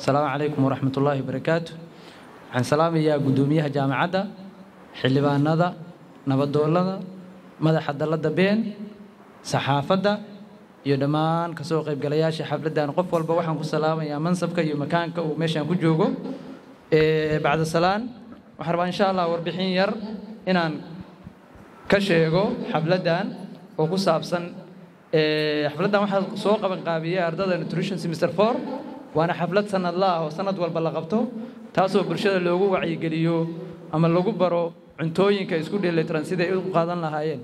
السلام عليكم ورحمة الله وبركاته. عن سلام يا قدوميها جامعة حلبان نضا نبضولا ماذا حد الله دبين صحافة يدمان كسوق بقلياش حفلة دان قف والبوحن كسلام يا منصبك يا مكانك ومشان كجوجو بعد السلام وحرب إن شاء الله وربحين ير إنان كشيغو حفلة دان وكسابسن حفلة دان واحد سوق بنقابية أرض نوتريشن سيمستر 4 وأنا حفلة سنة الله وسنة والبلغبته تاسو برشة اللوجو وعي قليو أما اللوجو برو عنتوين كيسكود اللي ترانسيدا يلقو قادن لهاين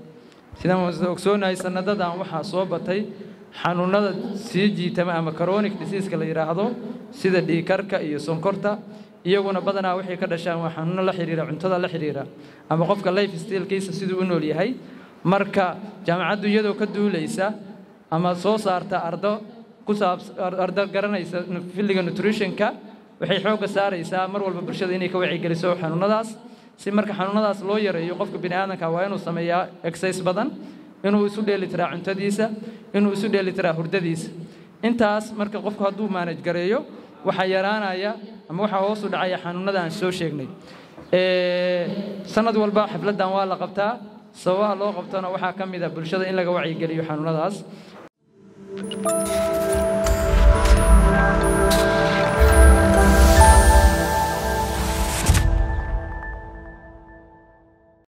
سيدا مزوكسونا السنة دان وحا صوبتي حنونا سيجي تمام كرونيك ديسيس كلا يراهدو سيدا ديكاركا iyo sonkorta iyaguna badana wixii ka dhashaan waxaan la xiriira cuntada la xiriira ama qofka life style kiisa sidoo u nool yahay marka jaamacaddu iyadoo ka duuleysa ama soo saarta ardo ku ardo garanaysa filliga nutrition-ka waxay xoog saaraysaa mar walba bulshada inay ka wacyi geliso xanuunadaas si marka xanuunadaas loo yareeyo qofka bini'aadanka waa inuu sameeyaa exercise badan inuu isu dheelitiraa cuntadiisa inuu isu dheelitiraa hurdadiisa intaas marka qofku hadduu manage gareeyo waxa yaraanaya ama waxa hoos u dhacaya xanuunada aan soo sheegnay sanad walba xafladan waa la qabtaa sawaha loo qabtana waxa kamid ah bulshada in laga wacyi geliyo xanuunadaas